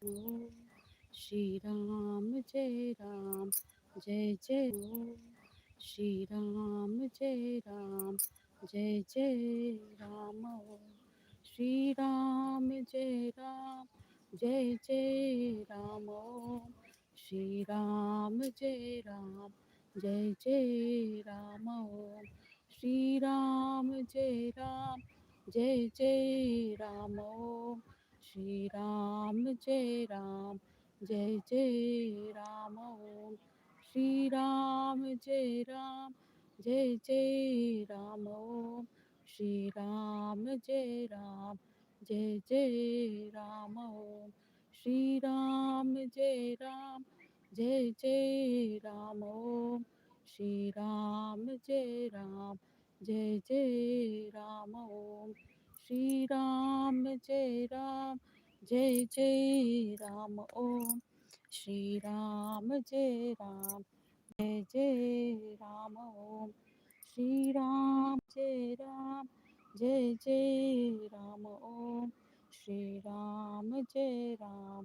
Om Shri Ram Jai Ram Jai Jai Om Shri Ram Jai Ram Jai Jai Ram Om Shri Ram Jai Ram Jai Jai Ram Om Shri Ram Jai Ram Jai Jai Ram Om Shri Ram Jai Ram Jai Jai Ram Om Shri Ram Jai Ram Jai Jai Ram Om Shri Ram Jai Ram Jai Jai Ram Om Shri Ram Jai Ram Jai Jai Ram Om Shri Ram Jai Ram Jai Jai Ram Om Shri Ram Jai Ram Jai Jai Ram Om Shri Ram Jai Ram Jai Jai Ram Om Shri Ram Jai Ram Jai Jai Ram Om Shri Ram Jai Ram Jai Jai Ram Om Shri Ram Jai Ram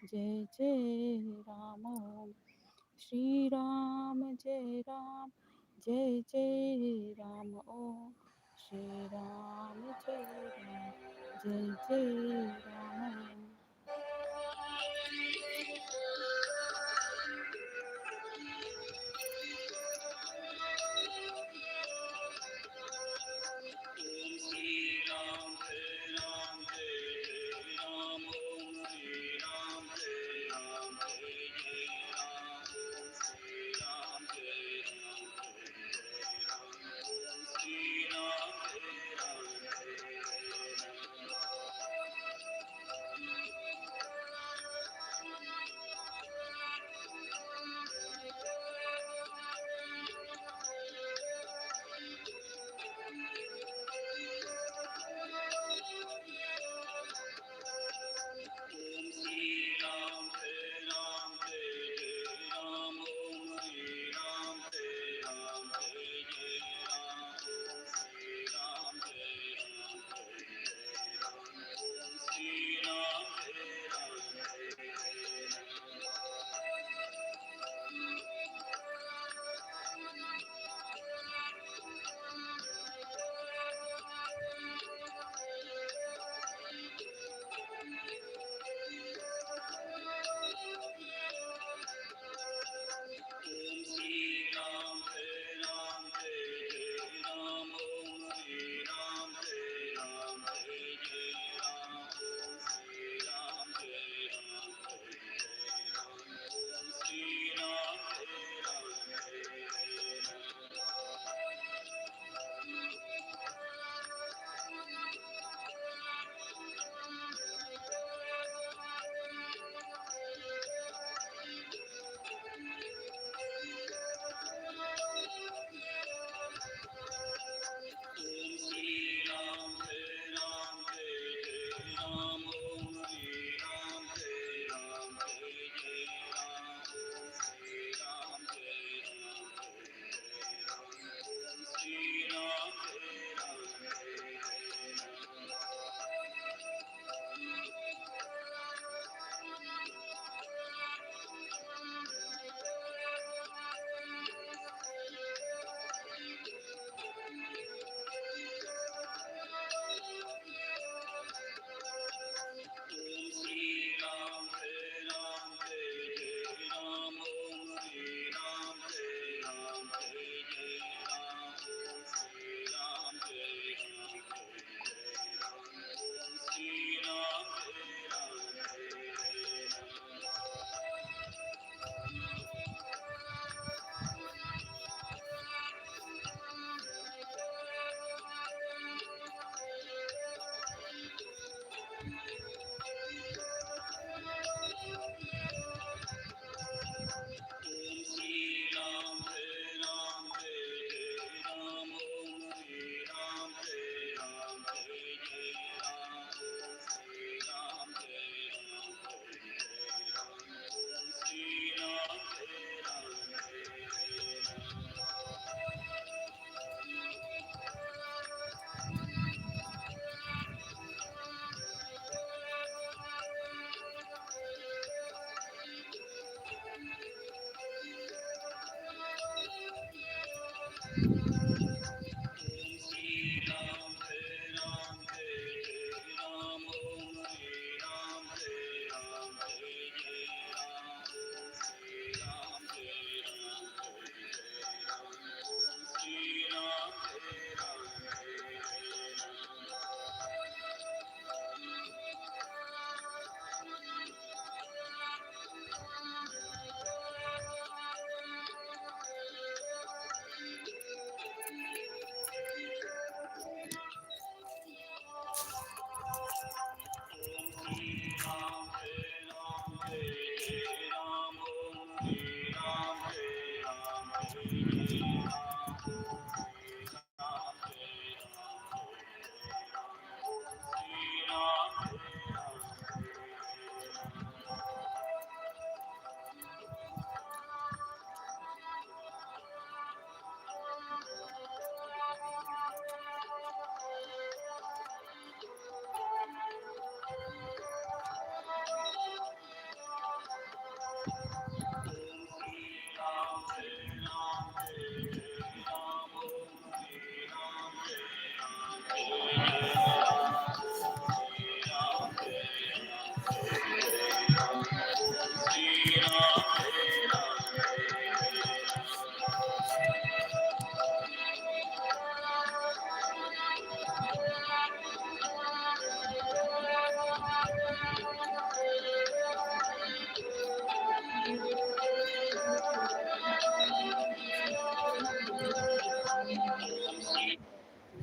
Jai Jai Ram Om Shri Ram Jai Ram Jai Jai Ram Om Shri Ram Jai Ram Jai Jai Ram Om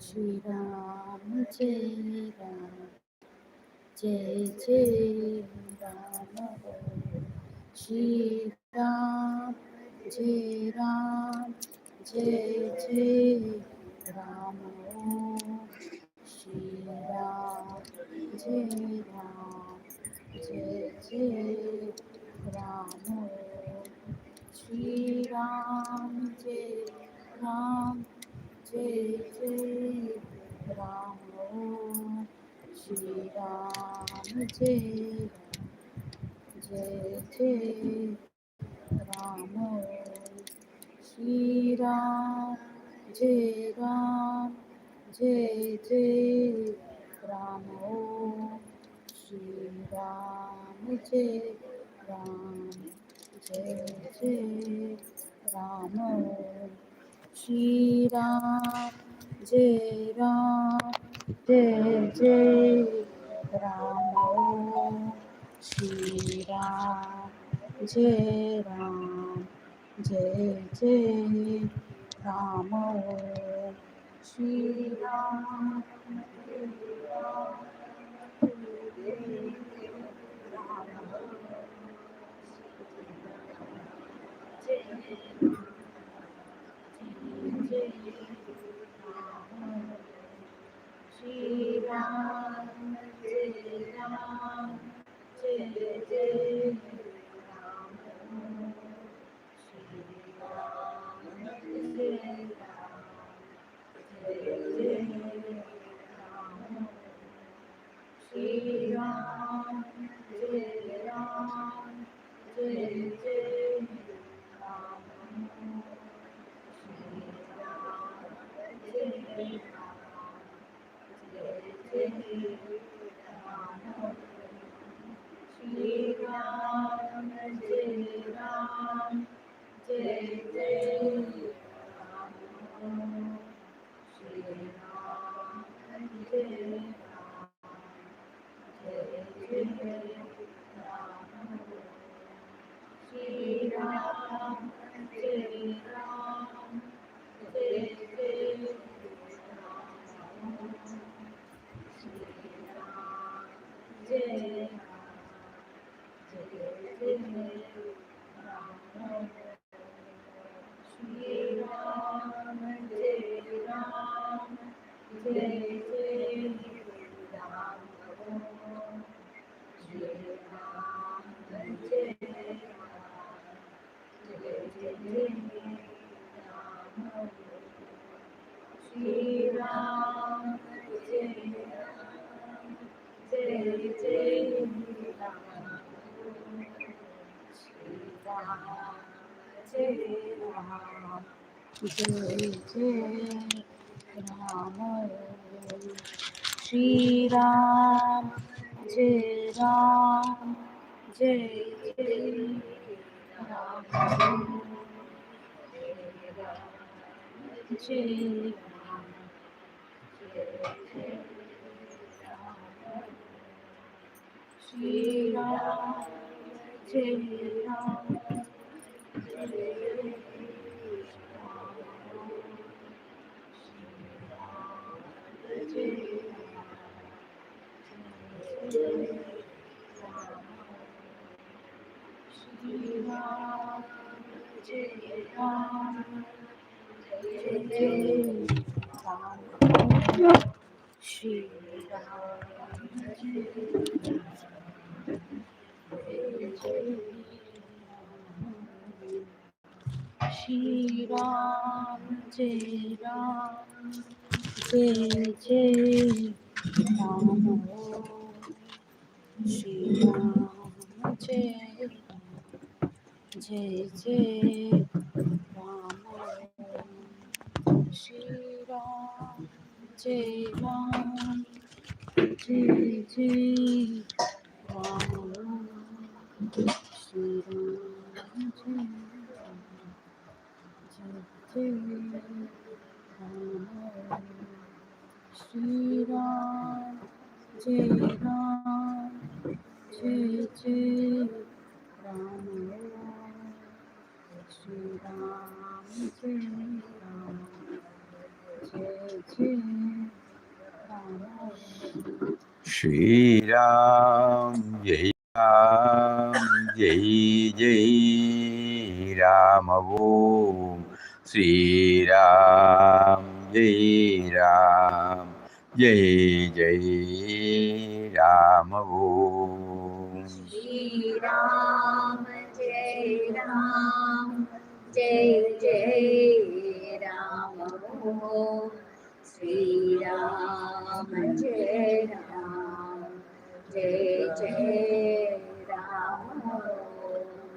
Shri Ram Jai Ram Jai Jai Ram Shri Ram Jai Ram Jai Jai Ram Shri Ram Jai Ram Jai Jai Ram Shri Ram Jai Ram Jai Jai Ram Shri Ram Jai Jai Jai Ram Shri Ram Jai Ram Jai Jai Ram Shri Ram Jai Ram Jai Jai Ram Shri Ram Jai Ram Jai Jai Ram Shri Ram Jai Ram Jai Jai Ram Shri Ram Shri Ram Jai Ram Jai Jai Ram Shri Ram Jai Ram Shri Ram Jai Ram Jai Jai Ram Shri Ram Jai Shri Ram Jai Ram Jai Jai Ram Shri Ram Jai Jai Jai Ram Shri Ram Jai Ram Jai Jai Ram Shri Ram Jai Jai Jai Ram Shri Ram Jai Ram Jai Jai Ram Shri Ram Jai Jai Ram Shri Ram Jai Jai Jai Ram Shri Ram Jai Ram Jai Jai Ram. Shri Ram, Jai Ram, Jai Jai Ram. Jai Shri Ram, Jai Ram, Shri Ram, Jai Ram, Jai Jai Ram. Shri Ram, Jai Ram, Jai Jai Ram. Shri Ram, Jai Jai Jai Ram. Shri Ram, Jai Ram, Jai Jai Ram. Shri Ram, Jai Jai Ram. Shri Ram, Jai Ram, Jai Jai Ram. Shri Ram, Jai Ram, Jai Jai Ram. Shri Ram, Jai Ram, Jai Jai Ram Om. Shri Ram, Jai Ram, Jai Jai Ram Om. Shri Ram, Jai Ram, Jai Jai Ram.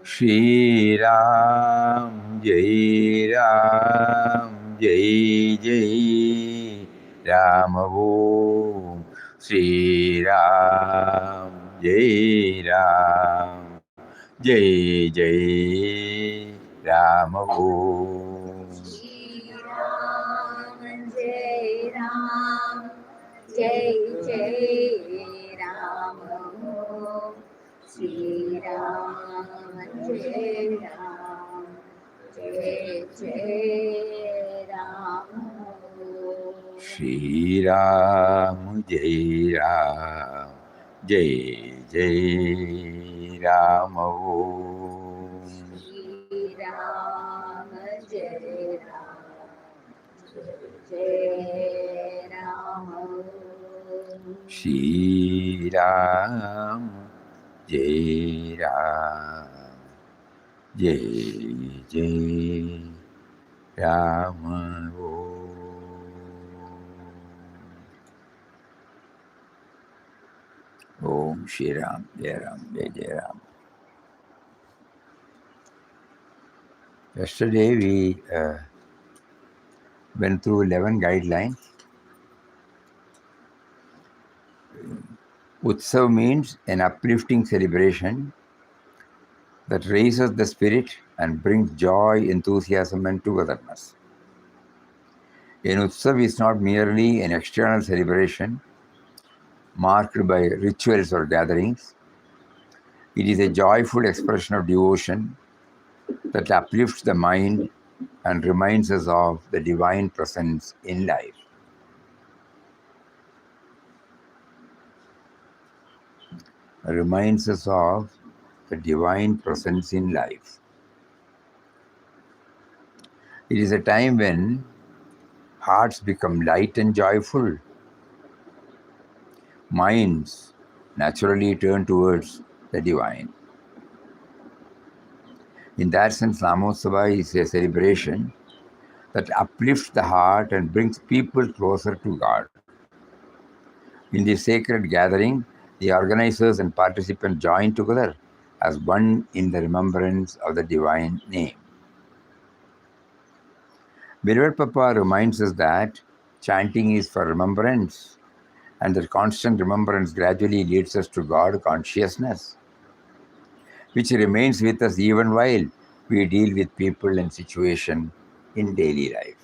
Shri Ram, Jai Ram, Jai Jai Ram. Shri Ram, Jai Ram, Jai Jai Ram Om. Shri Ram, Jai Ram, Jai Jai Ram Om. Shri Ram, Jai Ram, Jai Jai Ram. Shri Ram, Jai Ram, Jai Jai Ram. Shri Ram, Jai Ram, Jai Jai Ram Om. Shri Ram, Jai Ram, Jai Ram. Shri Ram, Jai Ram, Jai Jai Ram Om. Om Shri Ram, Jai Ram, Jai Jai Ram. Yesterday we went through 11 guidelines. Utsav means an uplifting celebration that raises the spirit and brings joy, enthusiasm, and togetherness. An Utsav is not merely an external celebration marked by rituals or gatherings. It is a joyful expression of devotion that uplifts the mind and reminds us of the divine presence in life. Reminds us of the divine presence in life. It is a time when hearts become light and joyful. Minds naturally turn towards the divine. In that sense, Namotsava is a celebration that uplifts the heart and brings people closer to God. In this sacred gathering, the organizers and participants join together as one in the remembrance of the divine name. Beloved Papa reminds us that chanting is for remembrance, and that constant remembrance gradually leads us to God consciousness, which remains with us even while we deal with people and situation in daily life.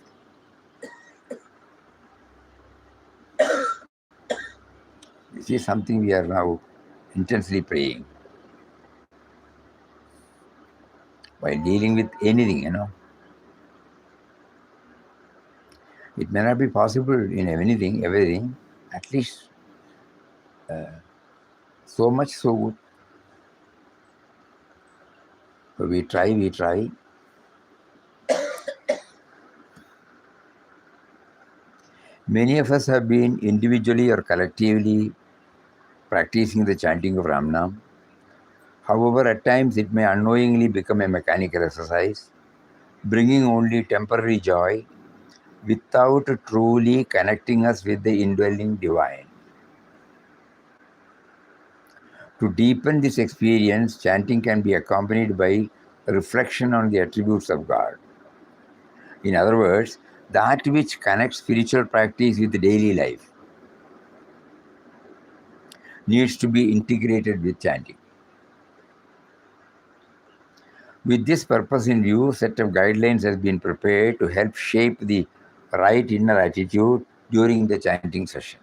This is something we are now intensely praying while dealing with anything. It may not be possible in anything, everything, at least so much so good. So we try. Many of us have been individually or collectively practicing the chanting of Ramnam. However, at times it may unknowingly become a mechanical exercise, bringing only temporary joy without truly connecting us with the indwelling divine. To deepen this experience, chanting can be accompanied by reflection on the attributes of God. In other words, that which connects spiritual practice with daily life needs to be integrated with chanting. With this purpose in view, a set of guidelines has been prepared to help shape the right inner attitude during the chanting session.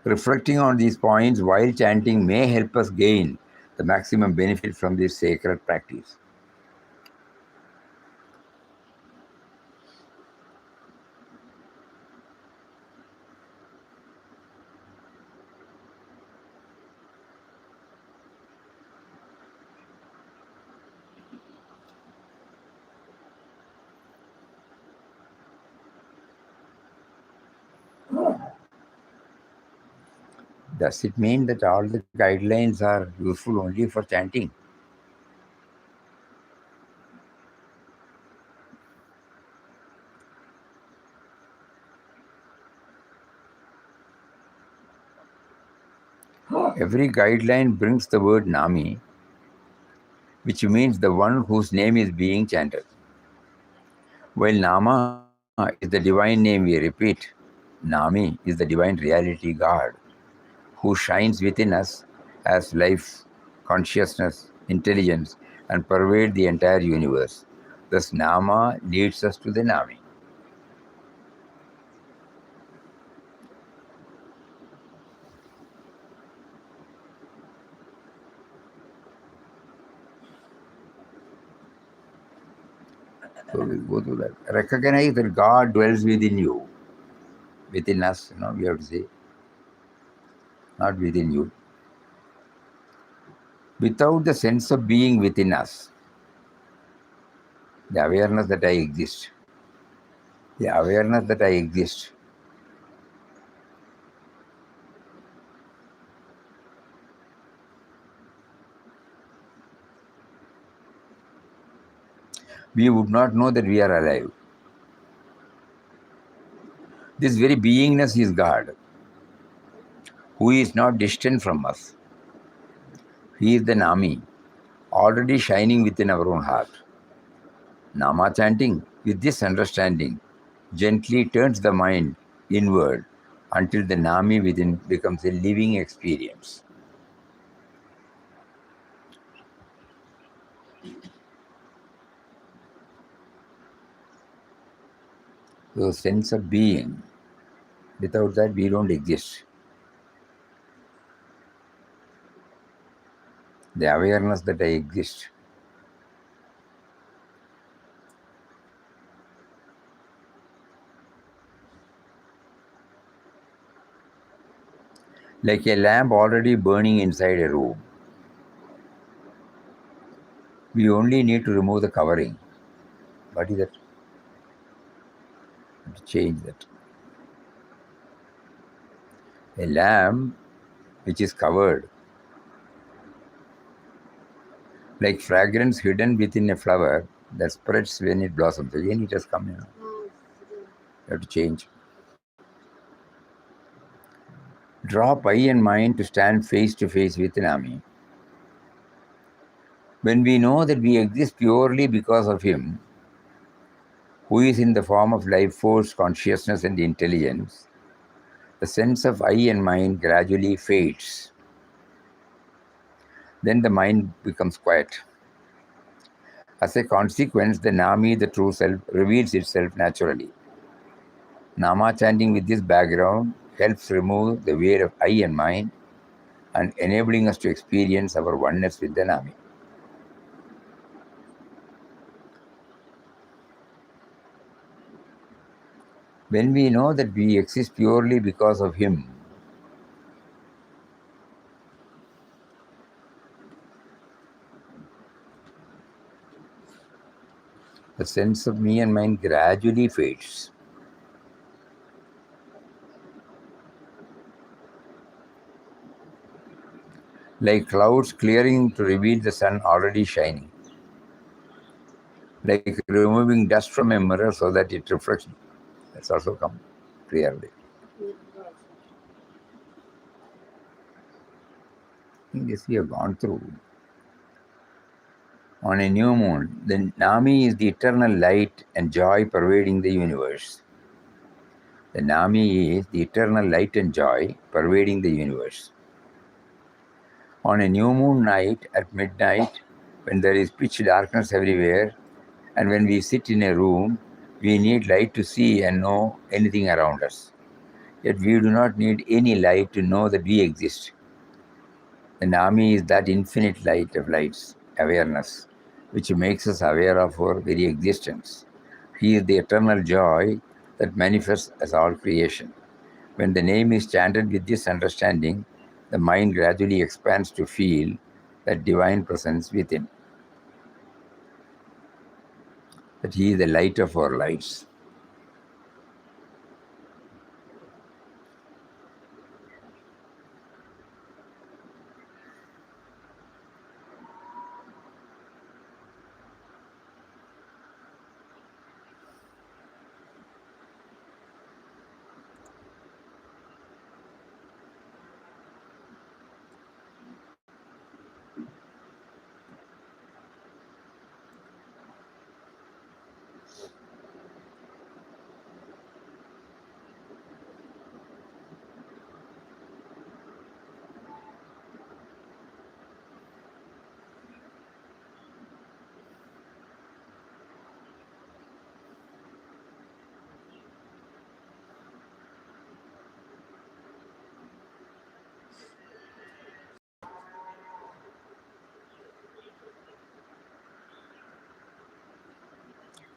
Reflecting on these points while chanting may help us gain the maximum benefit from this sacred practice. Does it mean that all the guidelines are useful only for chanting? Every guideline brings the word Nami, which means the one whose name is being chanted. While Nama is the divine name we repeat, Nami is the divine reality God, who shines within us as life, consciousness, intelligence, and pervade the entire universe. Thus, Nama leads us to the Nami. So we go to that. Recognize that God dwells within you, within us, we have to say, not within you. Without the sense of being within us, the awareness that I exist, we would not know that we are alive. This very beingness is God, who is not distant from us. He is the Nami, already shining within our own heart. Nama chanting, with this understanding, gently turns the mind inward until the Nami within becomes a living experience. So, sense of being, without that we don't exist. The awareness that I exist. Like a lamp already burning inside a room. We only need to remove the covering. What is that? To change that. A lamp which is covered, like fragrance hidden within a flower that spreads when it blossoms. Again, it has come. You have to change. Drop eye and mind to stand face to face with Nami. When we know that we exist purely because of him, who is in the form of life force, consciousness, and intelligence, the sense of I and mind gradually fades. Then the mind becomes quiet. As a consequence, the Nami, the true self, reveals itself naturally. Nama chanting with this background helps remove the weight of I and mind and enabling us to experience our oneness with the Nami. When we know that we exist purely because of Him, the sense of me and mine gradually fades. Like clouds clearing to reveal the sun already shining. Like removing dust from a mirror so that it reflects. That's also come clearly. I think this we have gone through. On a new moon, the Nami is the eternal light and joy pervading the universe. The Nami is the eternal light and joy pervading the universe. On a new moon night at midnight, when there is pitch darkness everywhere, and when we sit in a room, we need light to see and know anything around us. Yet we do not need any light to know that we exist. The Nami is that infinite light of lights, awareness, which makes us aware of our very existence. He is the eternal joy that manifests as all creation. When the name is chanted with this understanding, the mind gradually expands to feel that divine presence within. That He is the light of our lives.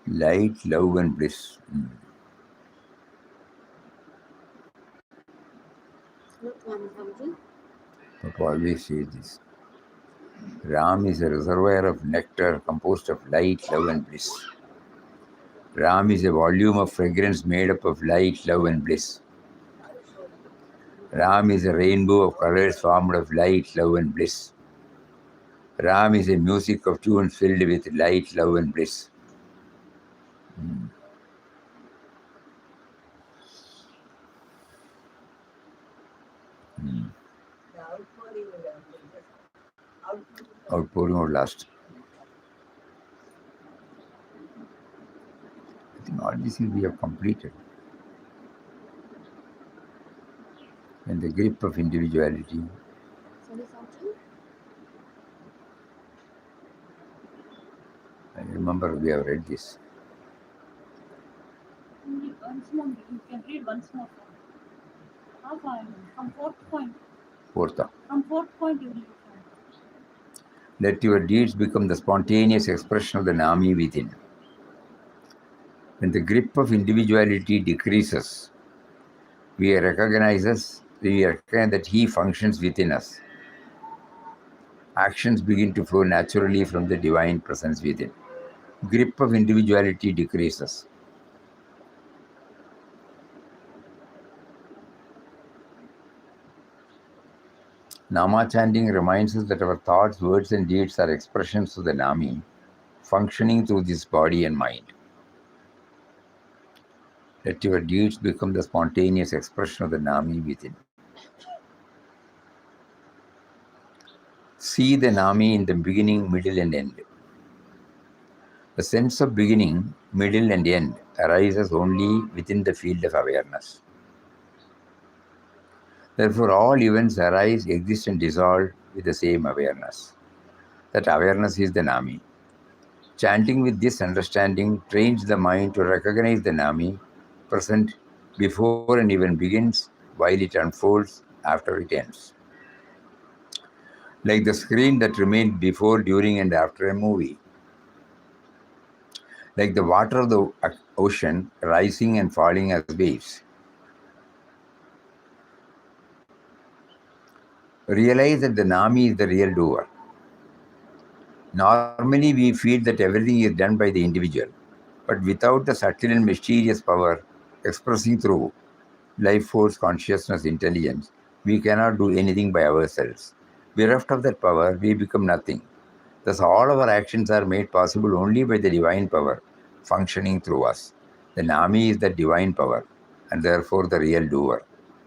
Light, love, and bliss. Papa always says this. Ram is a reservoir of nectar composed of light, love, and bliss. Ram is a volume of fragrance made up of light, love, and bliss. Ram is a rainbow of colors formed of light, love, and bliss. Ram is a music of tunes filled with light, love, and bliss. Outpouring of last. I think all these things we have completed. And the grip of individuality. I remember we have read this. Once more, you can read once more. From fourth point. Fourth. From fourth point you will read. Let your deeds become the spontaneous expression of the Nami within. When the grip of individuality decreases, we recognize that He functions within us. Actions begin to flow naturally from the divine presence within. Grip of individuality decreases. Nama chanting reminds us that our thoughts, words, and deeds are expressions of the Nami, functioning through this body and mind. Let your deeds become the spontaneous expression of the Nami within. See the Nami in the beginning, middle, and end. The sense of beginning, middle, and end arises only within the field of awareness. Therefore, all events arise, exist, and dissolve with the same awareness. That awareness is the Nami. Chanting with this understanding trains the mind to recognize the Nami present before an event begins, while it unfolds after it ends. Like the screen that remains before, during, and after a movie. Like the water of the ocean rising and falling as waves. Realize that the Nami is the real doer. Normally, we feel that everything is done by the individual, but without the subtle and mysterious power expressing through life force, consciousness, intelligence, we cannot do anything by ourselves. Bereft of that power, we become nothing. Thus, all our actions are made possible only by the divine power functioning through us. The Nami is the divine power, and therefore the real doer.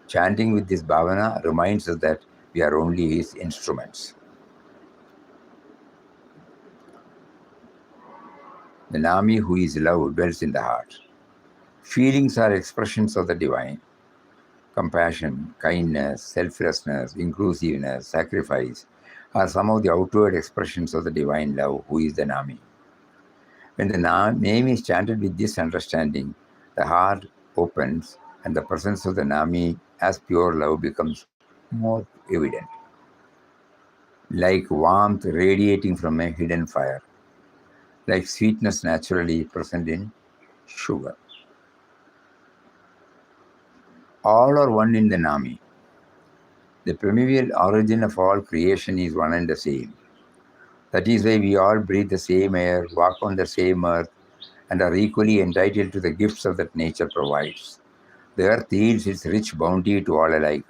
Chanting with this bhavana reminds us that we are only his instruments. The Nami, who is love, dwells in the heart. Feelings are expressions of the divine. Compassion, kindness, selflessness, inclusiveness, sacrifice are some of the outward expressions of the divine love, who is the Nami. When the name is chanted with this understanding, the heart opens and the presence of the Nami as pure love becomes more evident, like warmth radiating from a hidden fire, like sweetness naturally present in sugar. All are one in the Nami. The primordial origin of all creation is one and the same. That is why we all breathe the same air, walk on the same earth, and are equally entitled to the gifts of that nature provides. The earth yields its rich bounty to all alike.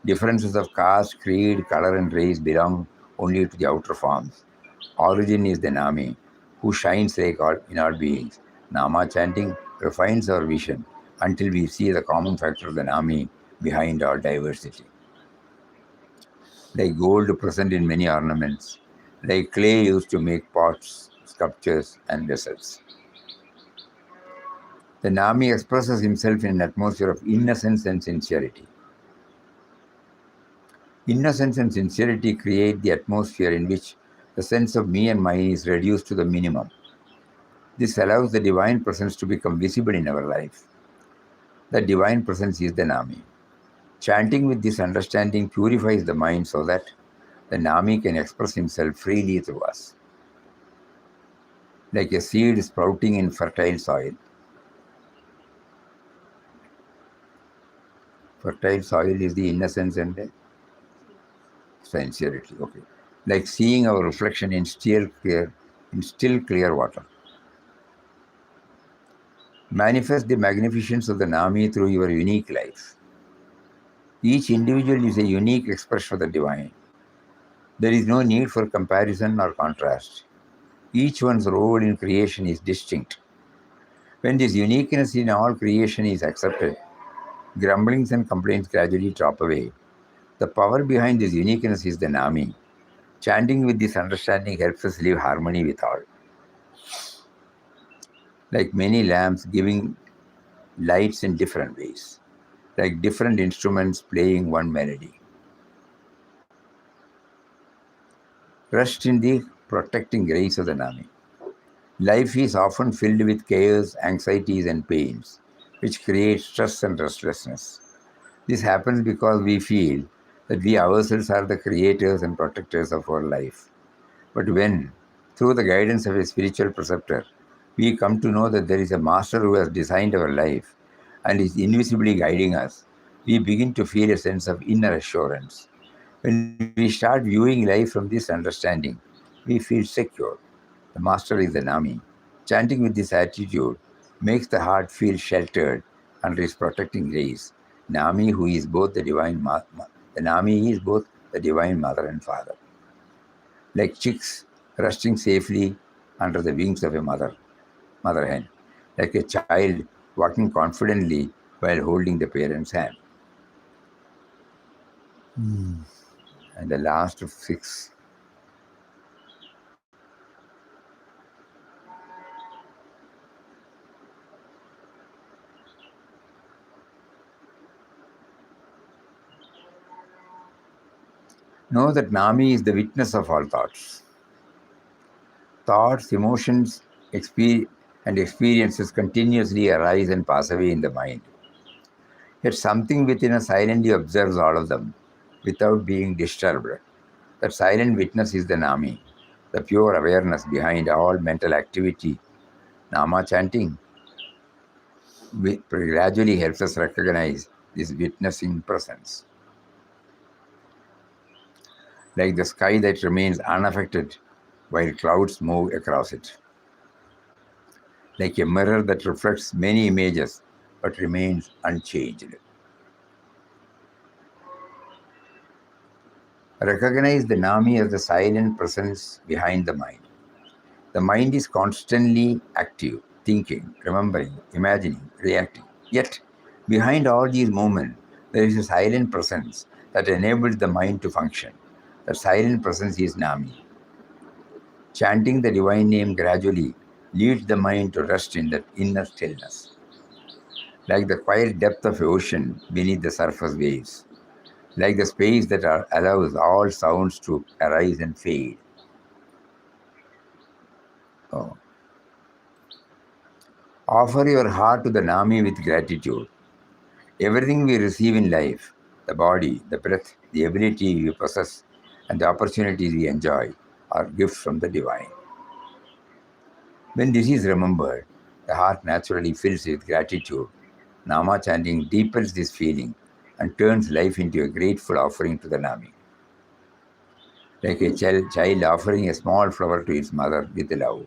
Differences of caste, creed, color, and race belong only to the outer forms. Origin is the Nami, who shines like all in all beings. Nama chanting refines our vision until we see the common factor of the Nami behind all diversity. Like gold present in many ornaments, like clay used to make pots, sculptures, and vessels. The Nami expresses himself in an atmosphere of innocence and sincerity. Innocence and sincerity create the atmosphere in which the sense of me and mine is reduced to the minimum. This allows the divine presence to become visible in our life. The divine presence is the Nami. Chanting with this understanding purifies the mind so that the Nami can express himself freely through us. Like a seed sprouting in fertile soil. Fertile soil is the innocence and the sincerity. Okay. Like seeing our reflection in still clear water. Manifest the magnificence of the Nami through your unique life. Each individual is a unique expression of the divine. There is no need for comparison or contrast. Each one's role in creation is distinct. When this uniqueness in all creation is accepted, grumblings and complaints gradually drop away. The power behind this uniqueness is the Nami. Chanting with this understanding helps us live harmony with all. Like many lamps giving lights in different ways, like different instruments playing one melody. Rest in the protecting grace of the Nami. Life is often filled with chaos, anxieties, and pains, which create stress and restlessness. This happens because we feel that we ourselves are the creators and protectors of our life. But when, through the guidance of a spiritual preceptor, we come to know that there is a master who has designed our life and is invisibly guiding us, we begin to feel a sense of inner assurance. When we start viewing life from this understanding, we feel secure. The master is the Nami. Chanting with this attitude makes the heart feel sheltered under his protecting grace. Nami, who is both the the Nami is both the divine mother and father. Like chicks resting safely under the wings of a mother hen, like a child walking confidently while holding the parent's hand. And the last of 6. Know that Nami is the witness of all thoughts. Thoughts, emotions, and experiences continuously arise and pass away in the mind. Yet something within us silently observes all of them without being disturbed. That silent witness is the Nami, the pure awareness behind all mental activity. Nama chanting gradually helps us recognize this witnessing presence. Like the sky that remains unaffected while clouds move across it. Like a mirror that reflects many images but remains unchanged. Recognize the Nami as the silent presence behind the mind. The mind is constantly active, thinking, remembering, imagining, reacting. Yet, behind all these movements, there is a silent presence that enables the mind to function. That silent presence is Nami. Chanting the divine name gradually leads the mind to rest in that inner stillness, like the quiet depth of the ocean beneath the surface waves, like the space that allows all sounds to arise and fade. Oh. Offer your heart to the Nami with gratitude. Everything we receive in life, the body, the breath, the ability we possess, and the opportunities we enjoy, are gifts from the divine. When this is remembered, the heart naturally fills with gratitude. Nama chanting deepens this feeling and turns life into a grateful offering to the Nami. Like a child offering a small flower to its mother with love.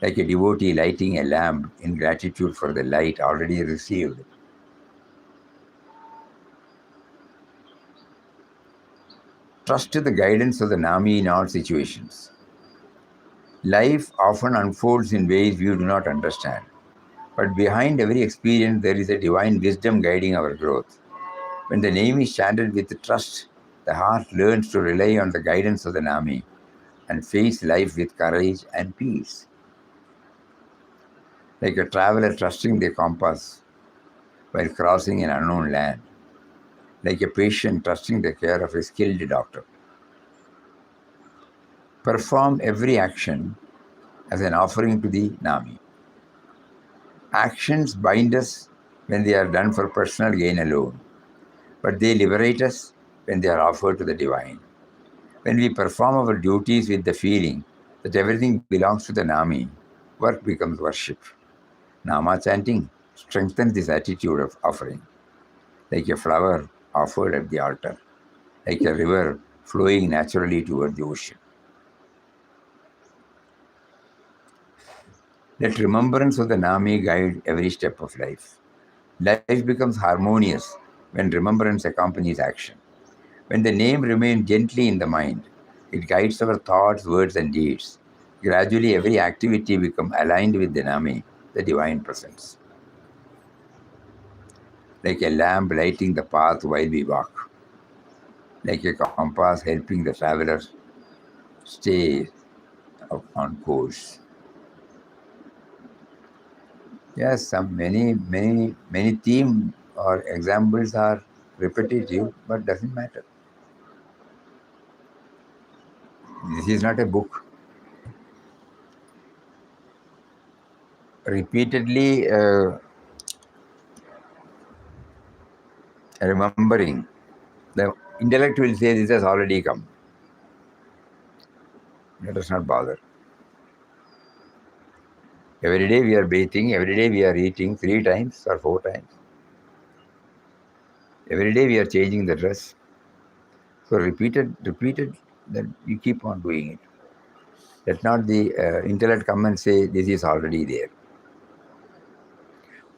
Like a devotee lighting a lamp in gratitude for the light already received. Trust the guidance of the Nami in all situations. Life often unfolds in ways we do not understand, but behind every experience there is a divine wisdom guiding our growth. When the name is chanted with trust, the heart learns to rely on the guidance of the Nami and face life with courage and peace. Like a traveler trusting the compass while crossing an unknown land, like a patient trusting the care of a skilled doctor. Perform every action as an offering to the Nami. Actions bind us when they are done for personal gain alone, but they liberate us when they are offered to the divine. When we perform our duties with the feeling that everything belongs to the Nami, work becomes worship. Nama chanting strengthens this attitude of offering, like a flower offered at the altar, like a river flowing naturally toward the ocean. Let remembrance of the Nami guide every step of life. Life becomes harmonious when remembrance accompanies action. When the name remains gently in the mind, it guides our thoughts, words, and deeds. Gradually, every activity becomes aligned with the Nami, the divine presence. Like a lamp lighting the path while we walk, like a compass helping the traveler stay on course. Yes, many theme or examples are repetitive, but doesn't matter. This is not a book. Repeatedly remembering, the intellect will say this has already come. Let us not bother. Every day we are bathing, every day we are eating 3 times or 4 times. Every day we are changing the dress. So repeated, that you keep on doing it. Let not the intellect come and say this is already there.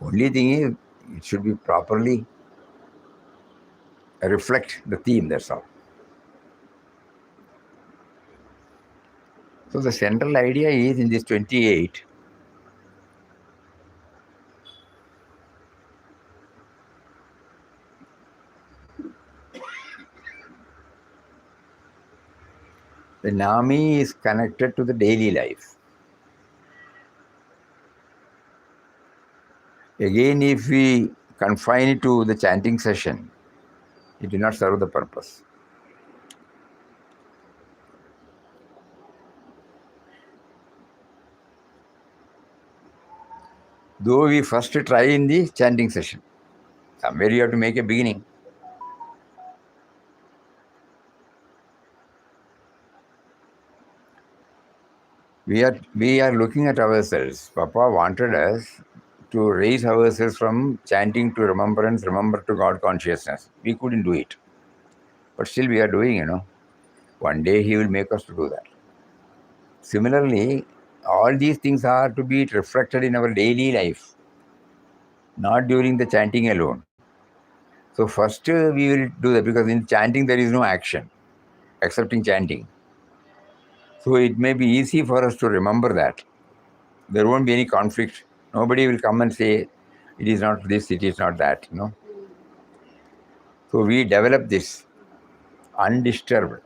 Only thing is, it should be properly reflect the theme, that's all. So the central idea is in this 28, the Nami is connected to the daily life. Again, if we confine it to the chanting session, it will not serve the purpose. Though we first try in the chanting session. Somewhere you have to make a beginning. We are looking at ourselves. Papa wanted us to raise ourselves from chanting to remembrance, remember to God consciousness. We couldn't do it. But still we are doing. One day he will make us to do that. Similarly, all these things are to be reflected in our daily life, not during the chanting alone. So first we will do that because in chanting there is no action except in chanting. So it may be easy for us to remember that. There won't be any conflict. Nobody will come and say, it is not this, it is not that. So we develop this undisturbed.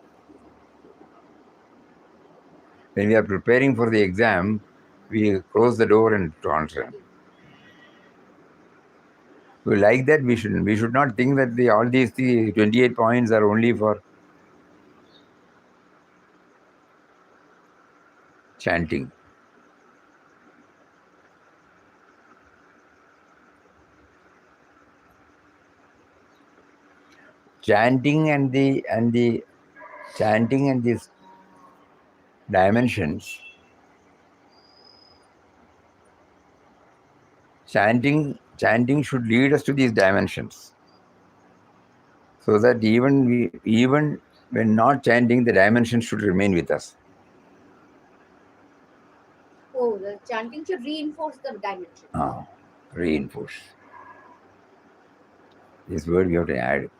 When we are preparing for the exam, we close the door and answer. So like that, we should not think that all these 28 points are only for chanting. Chanting and the chanting and these dimensions. Chanting should lead us to these dimensions, so that even when not chanting, the dimensions should remain with us. Oh, the chanting should reinforce the dimension. Reinforce. This word we have to add.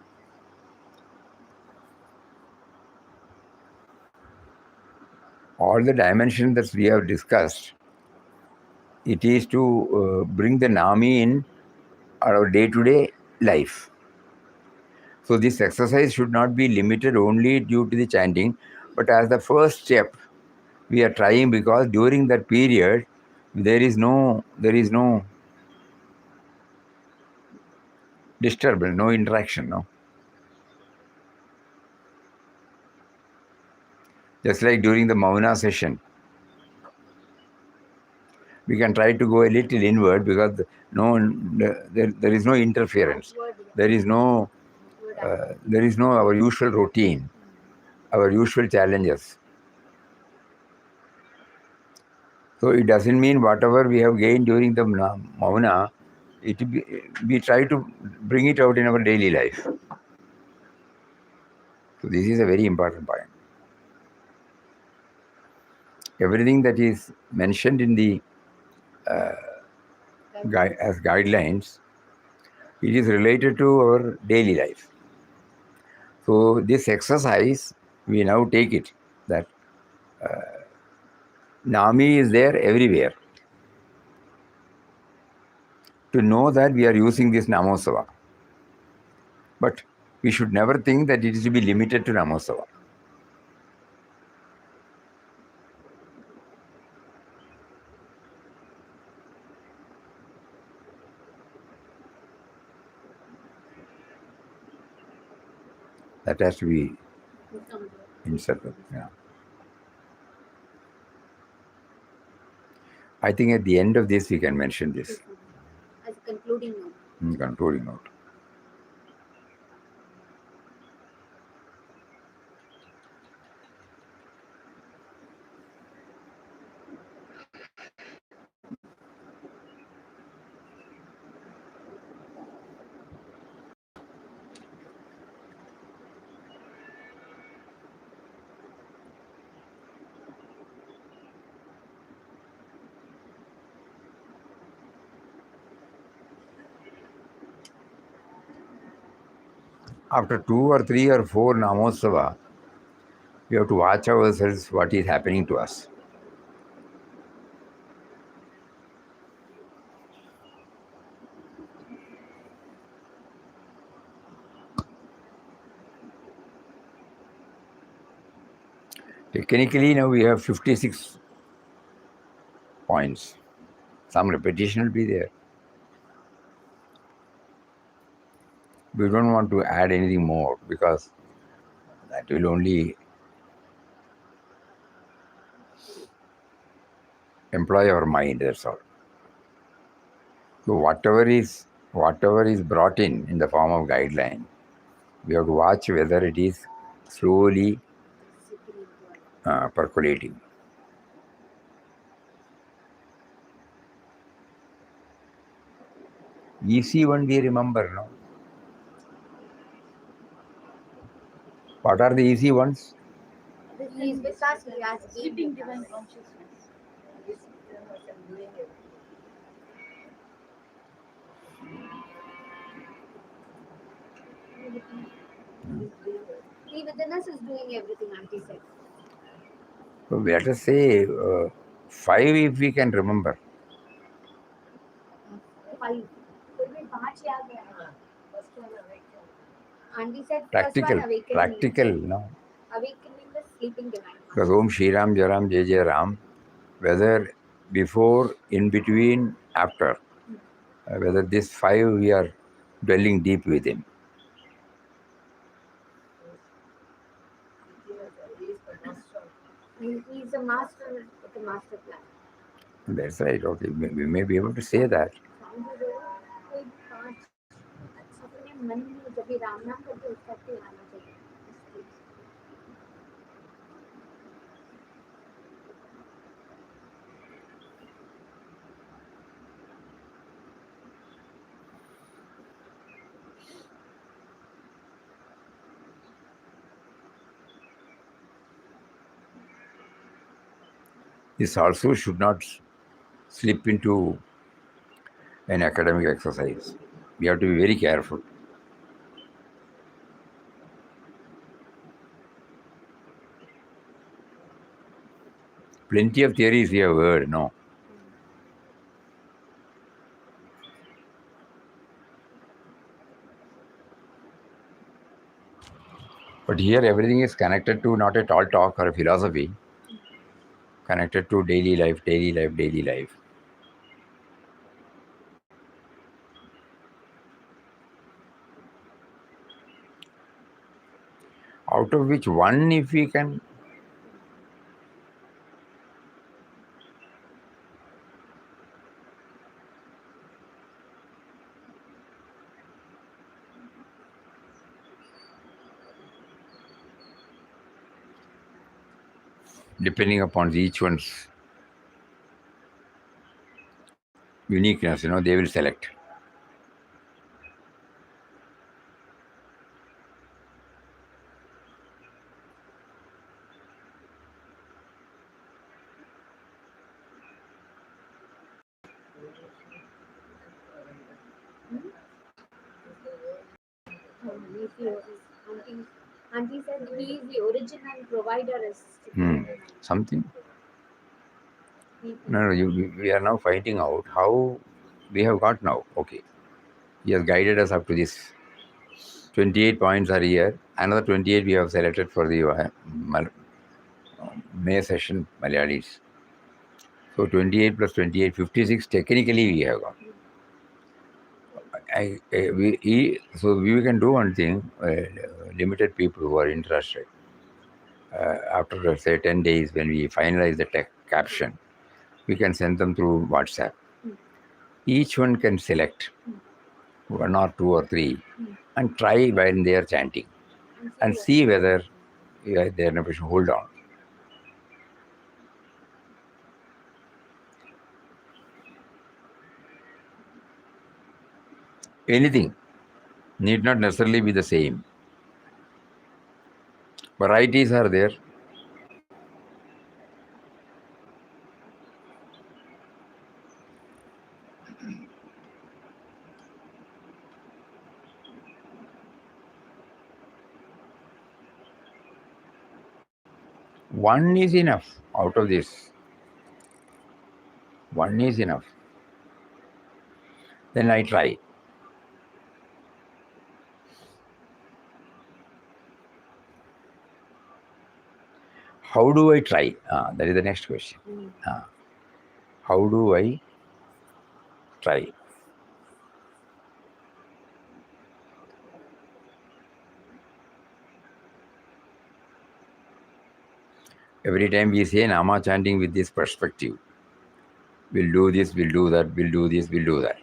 All the dimensions that we have discussed, it is to bring the Nami in our day-to-day life. So this exercise should not be limited only due to the chanting, but as the first step, we are trying because during that period, there is no disturbance, no interaction, no. Just like during the Mauna session, we can try to go a little inward because there is no interference. There is no our usual routine, our usual challenges. So it doesn't mean whatever we have gained during the Mauna, we try to bring it out in our daily life. So this is a very important point. Everything that is mentioned in the as guidelines, it is related to our daily life. So this exercise, we now take it that Nami is there everywhere. To know that we are using this Namosava. But we should never think that it is to be limited to Namosava. That has to be inserted. Yeah. I think at the end of this we can mention this. As a concluding note. Concluding note. After 2 or 3 or 4 Namosava, we have to watch ourselves what is happening to us. Technically, now we have 56 points. Some repetition will be there. We don't want to add anything more because that will only employ our mind, that's all. So whatever is brought in the form of guideline, we have to watch whether it is slowly Sitting into our percolating. Easy one we remember, no? What are the easy ones? He is with us, he has been Sleeping with divine us. consciousness. He within us is doing everything, Auntie said. So let us say 5 if we can remember. 5. Auntie said first Practical, one awakening nature. no? Awakening the sleeping divine. Because Om Shri Ram, Jai Ram, Jai Jai Ram, whether before, in between, after, whether this 5 we are dwelling deep within. He is a master with a master plan. That's right. Okay, we may be able to say that. कोई 5 अपने मन में जब भी राम नाम करके उत्पत्ति आना चाहिए. This also should not slip into an academic exercise. We have to be very careful. Plenty of theories we have heard, no? But here everything is connected to not a tall talk or a philosophy, connected to daily life, daily life, daily life. Out of which one, if we can, depending upon each one's uniqueness, they will select. Auntie said he is the original provider. Something. No, we are now finding out how we have got now. Okay. He has guided us up to this. 28 points are here. Another 28 we have selected for the May session, Malayalis. So 28 plus 28, 56 technically we have got. So we can do one thing, limited people who are interested. After say 10 days when we finalize the caption, we can send them through WhatsApp. Each one can select 1 or 2 or 3 and try when they are chanting and see whether they are in a position. Hold on. Anything need not necessarily be the same. Varieties are there. One is enough out of this. One is enough. Then I try. How do I try? That is the next question. How do I try? Every time we say Nama chanting with this perspective, we'll do this, we'll do that, we'll do this, we'll do that.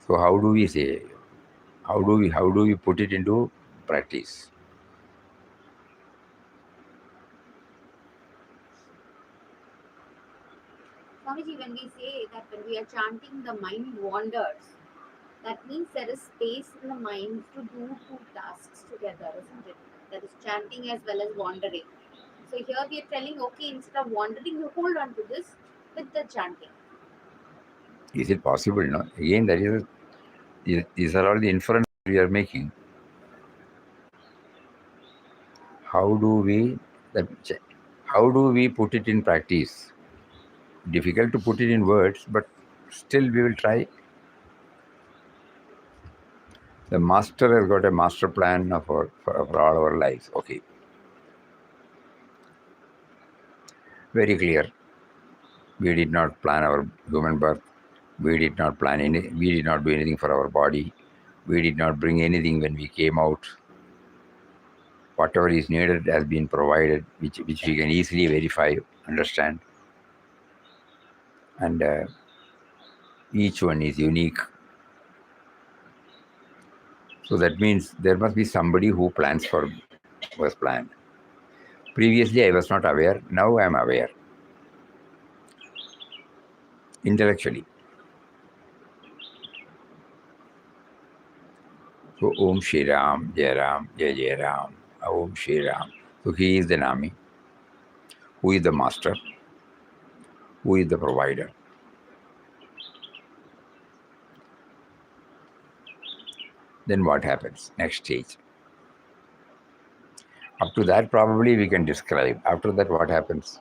So how do we say? How do we put it into practice? Swamiji, when we say that when we are chanting, the mind wanders, that means there is space in the mind to do two tasks together, isn't it? There is chanting as well as wandering. So here we are telling, okay, instead of wandering, you hold on to this with the chanting. Is it possible? No. Again, these are all the inferences we are making. How do we how do we put it in practice? Difficult to put it in words, but still we will try. The master has got a master plan for all our lives. Okay, very clear. We did not plan our human birth. We did not plan any. We did not do anything for our body. We did not bring anything when we came out. Whatever is needed has been provided, which we can easily verify, understand, and each one is unique. So that means there must be somebody who plans for was planned. Previously, I was not aware. Now I am aware intellectually. So Om Shri Ram, Jai Ram, Jai Jai Ram, Om Shri Ram. So he is the Nami, who is the master, who is the provider. Then what happens? Next stage. Up to that, probably we can describe. After that, what happens?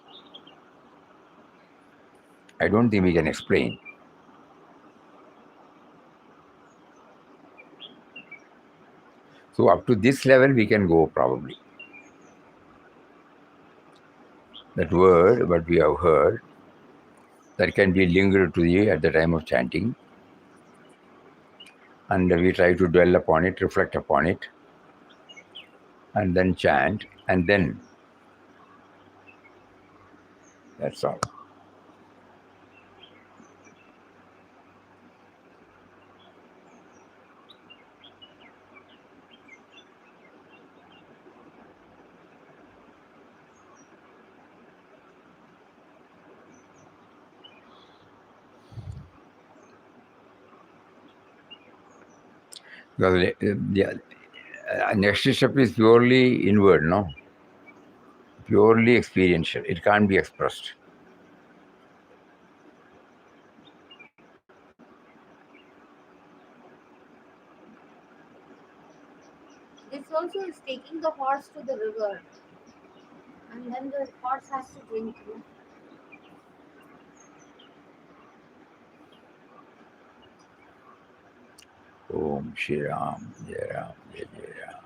I don't think we can explain. So up to this level, we can go probably. That word, what we have heard, that can be linked to the at the time of chanting, and we try to dwell upon it, reflect upon it, and then chant, and then that's all. Because the next step is purely inward, no? Purely experiential. It can't be expressed. This also is taking the horse to the river, and then the horse has to drink. Om Shri Ram, Jai Ram, Jai Jai Ram.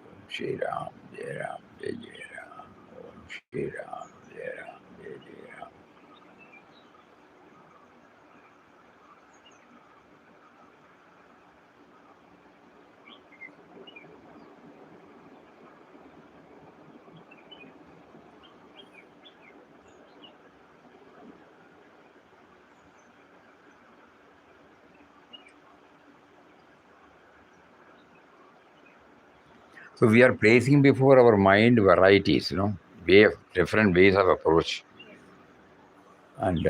Om Shri Ram, Jai Ram, Jai Jai Ram. Om Shri Ram, Jai Ram, Jai Jai Ram. So we are placing before our mind varieties, different ways of approach, and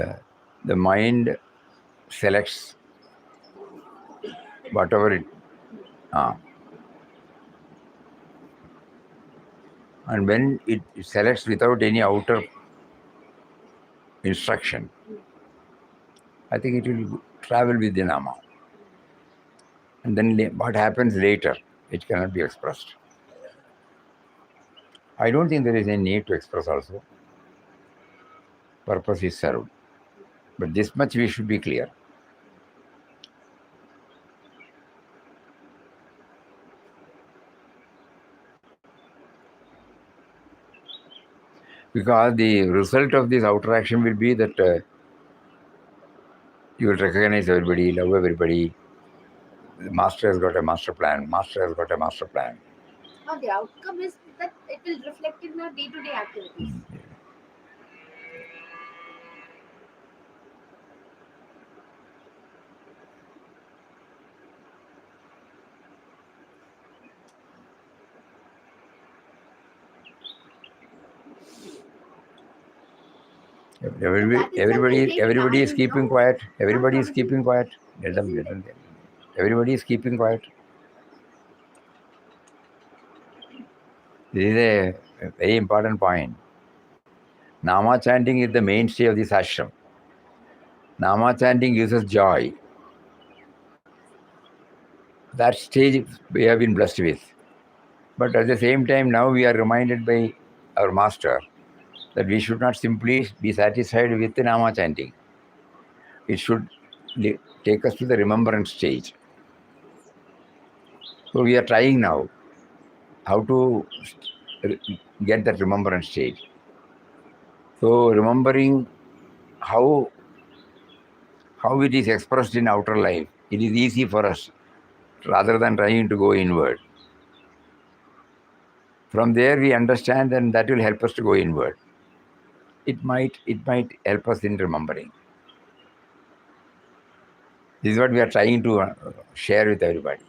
the mind selects whatever it. And when it selects without any outer instruction, I think it will travel with the Nama. And then what happens later, it cannot be expressed. I don't think there is any need to express also. Purpose is served. But this much we should be clear. Because the result of this outer action will be that you will recognize everybody, love everybody. The master has got a master plan. Master has got a master plan. Now the outcome is that it will reflect in our day-to-day activities. Everybody is keeping quiet. Everybody is keeping quiet. Let them. Everybody is keeping quiet. This is a very important point. Nama chanting is the mainstay of this ashram. Nama chanting gives us joy. That stage we have been blessed with. But at the same time, now we are reminded by our master that we should not simply be satisfied with the Nama chanting. It should take us to the remembrance stage. So we are trying now how to get that remembrance stage. So remembering how it is expressed in outer life, it is easy for us rather than trying to go inward. From there we understand, and that will help us to go inward. It might help us in remembering. This is what we are trying to share with everybody.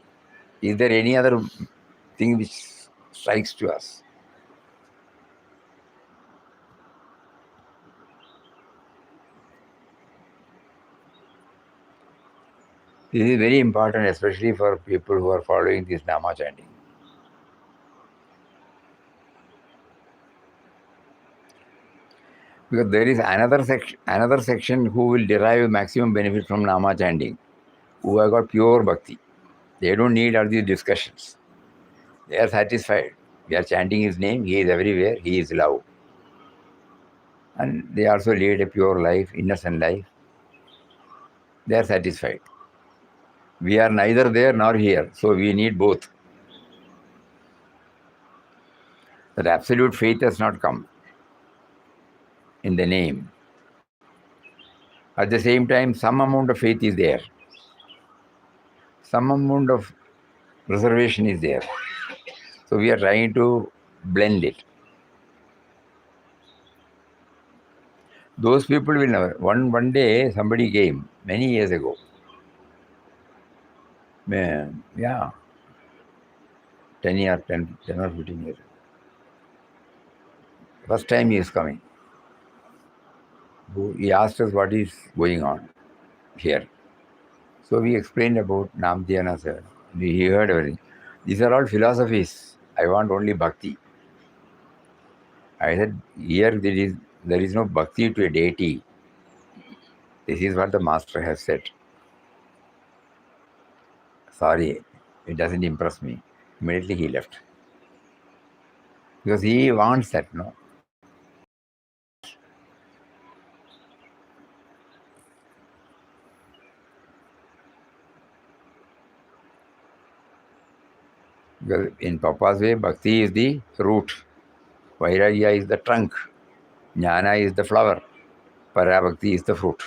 Is there any other thing which strikes to us? This is very important, especially for people who are following this Nama chanting. Because there is another section who will derive maximum benefit from Nama chanting, who have got pure bhakti. They don't need all these discussions. They are satisfied. We are chanting his name, he is everywhere, he is love. And they also lead a pure life, innocent life. They are satisfied. We are neither there nor here, so we need both. That absolute faith has not come in the name. At the same time, some amount of faith is there. Some amount of reservation is there. So we are trying to blend it. Those people will never. One day somebody came many years ago. Yeah, 10 or 15 years. First time he is coming. He asked us what is going on here. So we explained about Nam Dhyana, sir. He heard everything. These are all philosophies. I want only bhakti. I said, here there is no bhakti to a deity. This is what the master has said. Sorry, it doesn't impress me. Immediately he left. Because he wants that, no? Because in Papa's way, bhakti is the root, vairagya is the trunk, jnana is the flower, parabhakti is the fruit.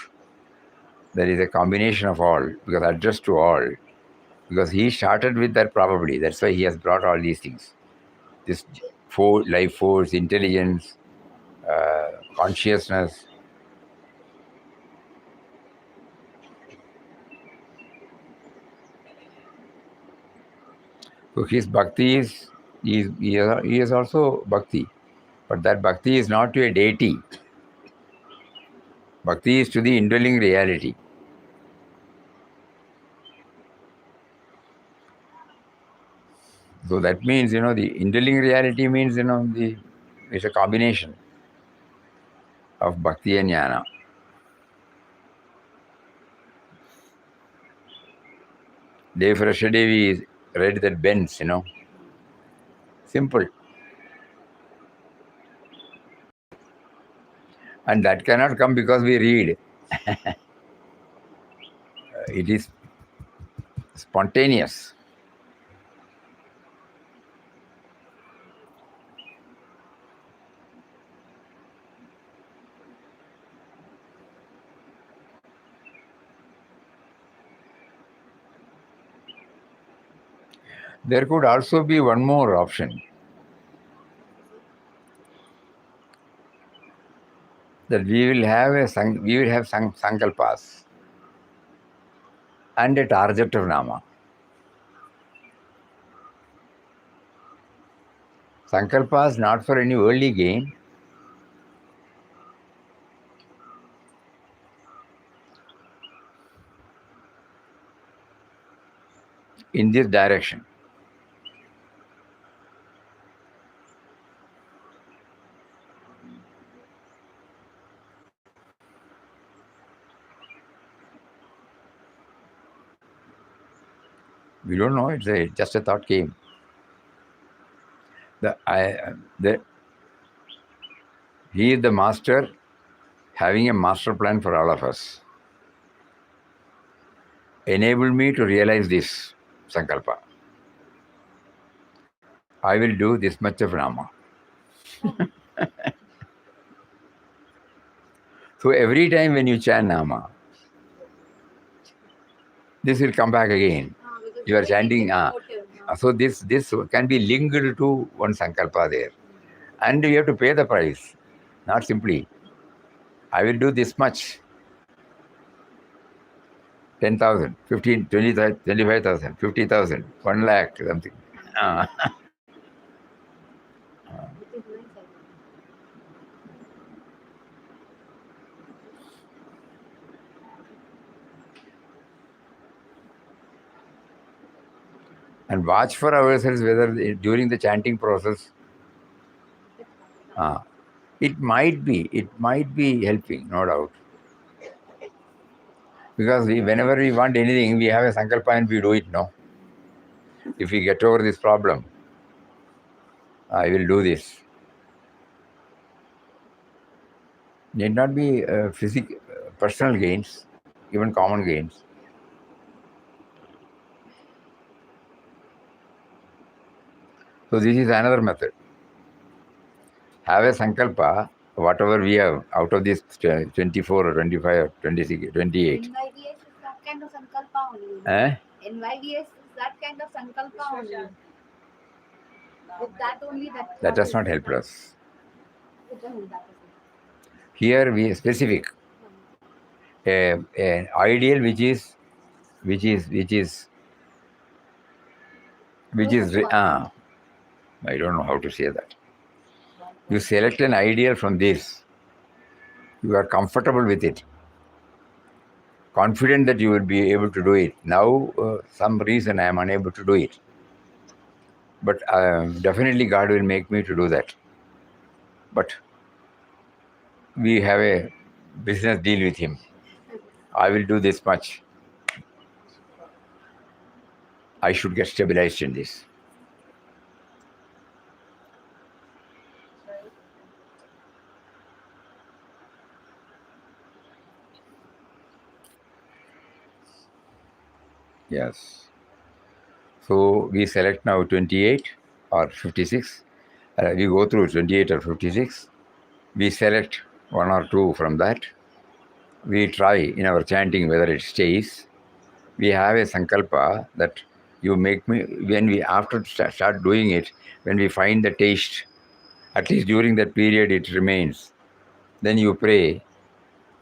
There is a combination of all, because addressed to all. Because he started with that probably. That's why he has brought all these things. This life force, intelligence, consciousness. So his bhakti he is also bhakti. But that bhakti is not to a deity. Bhakti is to the indwelling reality. So that means, the indwelling reality means, it's a combination of bhakti and jnana. Day for yesterday we read that bends, Simple. And that cannot come because we read. It is spontaneous. There could also be one more option. That we will have sankalpas and a target of nama. Sankalpas not for any worldly gain, in this direction. We don't know, just a thought came. He is the master, having a master plan for all of us. Enable me to realize this sankalpa. I will do this much of Nama. So every time when you chant Nama, this will come back again. Because You are like chanting. it's a motive, So this can be linked to one sankalpa there. And you have to pay the price. Not simply, I will do this much. 10,000, 15, 20,000, 25,000, 50,000, 1 lakh, something. Which is nice, I think. And watch for ourselves whether during the chanting process, it might be helping, no doubt. Because whenever we want anything, we have a sankalpa and we do it, no? If we get over this problem, I will do this. Need not be personal gains, even common gains. So this is another method. Have a sankalpa, whatever we have out of this 24 or 25 or 26, 28. NYVS is that kind of sankalpa only. Eh? NYVS is that kind of sankalpa only. With that only That does not help us. It doesn't, that is Here we are specific. An ideal which is I don't know how to say that. You select an ideal from this. You are comfortable with it. Confident that you will be able to do it. Now, some reason I am unable to do it. But definitely God will make me to do that. But we have a business deal with Him. I will do this much. I should get stabilized in this. Yes. So we select now 28 or 56. We go through 28 or 56. We select one or two from that. We try in our chanting whether it stays. We have a sankalpa that you make me, when we after start doing it, when we find the taste, at least during that period it remains. Then you pray,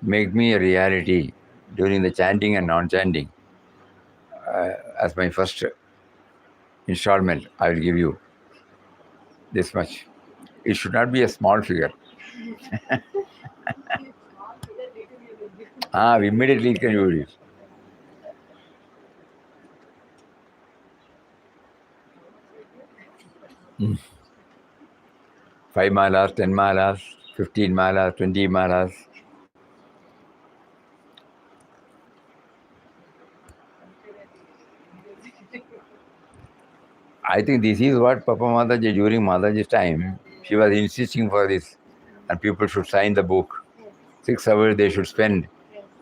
make me a reality during the chanting and non-chanting. As my first installment, I will give you this much. It should not be a small figure. We immediately can do it. 5 malas, 10 malas, 15 malas, 20 malas. I think this is what Papa Mataji, during Mataji's time, she was insisting for this. And people should sign the book. 6 hours they should spend.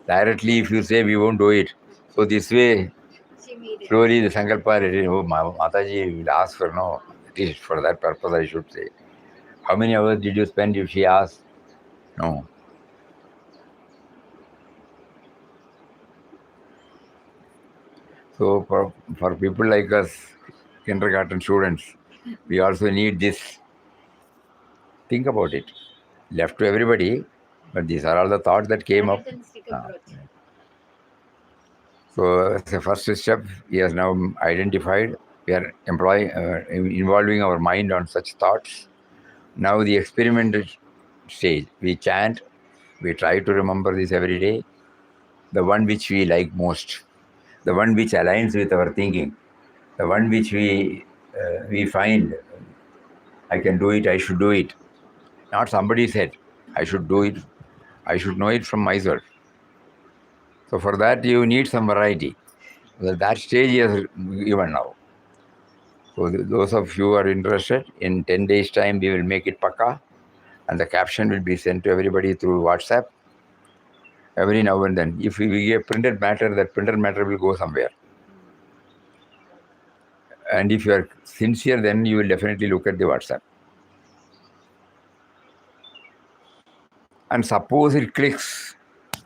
Directly, if you say we won't do it. So this way, slowly the Sankalpa, Mataji will ask for no, at least for that purpose I should say. How many hours did you spend if she asked? No. So for people like us, kindergarten students, we also need this. Think about it. Left to everybody, but these are all the thoughts that came up. So as a first step, he has now identified. We are involving our mind on such thoughts. Now the experimental stage, we chant, we try to remember this every day, the one which we like most, the one which aligns with our thinking. the one which we find, I can do it, I should do it. Not somebody said, I should do it, I should know it from myself. So for that you need some variety. Well, that stage is given now. So those of you who are interested, in 10 days time we will make it pakka, and the caption will be sent to everybody through WhatsApp every now and then. If we get printed matter, that printed matter will go somewhere. And if you are sincere, then you will definitely look at the WhatsApp. And suppose it clicks,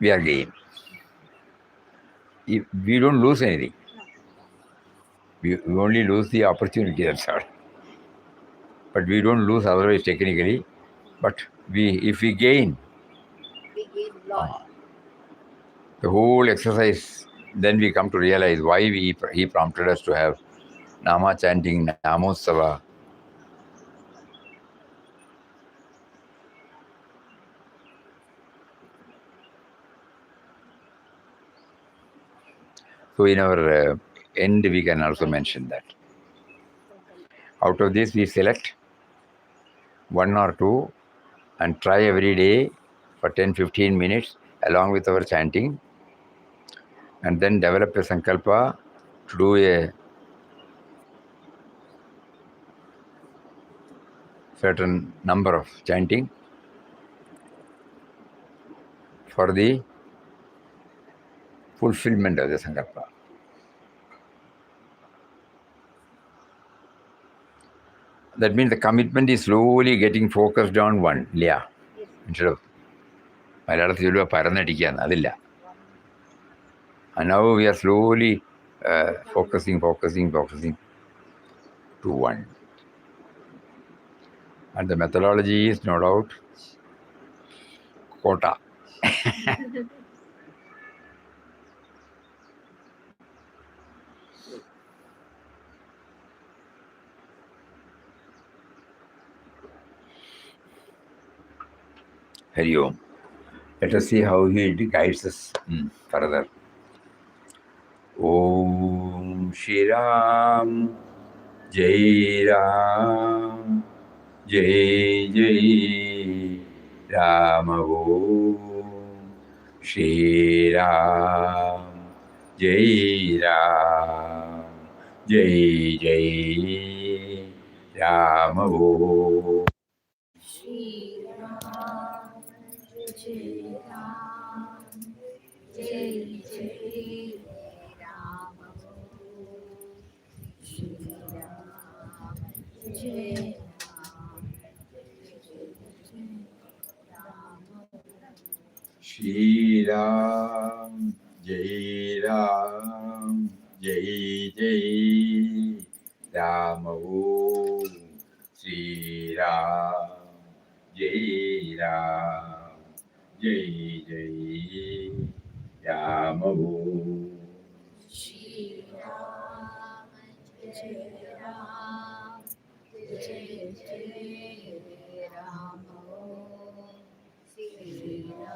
we are game. If we don't lose anything. We only lose the opportunity, that's all. But we don't lose otherwise technically. But if we gain, We gain a lot. the whole exercise, then we come to realize why he prompted us to have Nama chanting, Namosava. So in our end, we can also mention that. Out of this, we select one or two and try every day for 10-15 minutes along with our chanting, and then develop a sankalpa to do a certain number of chanting for the fulfillment of the sankalpa. That means the commitment is slowly getting focused on one, yeah, instead of മലയാളത്തിൽ ചൊല്ലുക പരന്നടിക്കുകയെന്ന്, അതില്ല. And now we are slowly focusing to one. And the methodology is no doubt quota. Hari Om. Let us see how he guides us further. Om Shri Ram, Jai Ram, Jai Jai Ram. Om Shri Ram, Jai Ram, Jai Jai Ram. Om Shri Ram, Jai Ram, Jai Jai Ram. Shri Ram, Jai Ram, Shri Ram, Jai Ram, Jai Jai Ram. Om Shri Ram, Jai Ram, Jai Jai Ram. Om Shri Ram, Jai Ram, Jai Jai Ram. Shri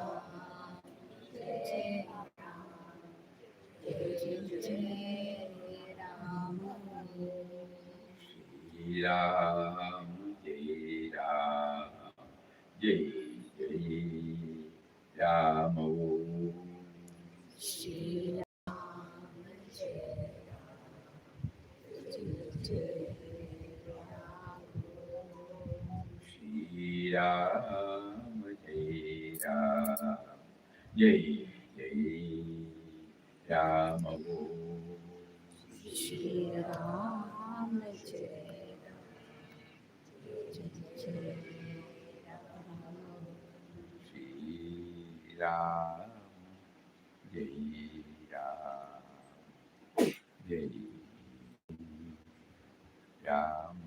Ram, Jai Ram, Jai Jai Ram. Shri Ram, Jai Ram, Jai Jai Ram. Om Shri Ram, Jai Shri Ram, Jai Ram, Jai Jai Ram. Om Shri Ram, Jai Jai Shri Ram, Jai Ram, Jai Ram.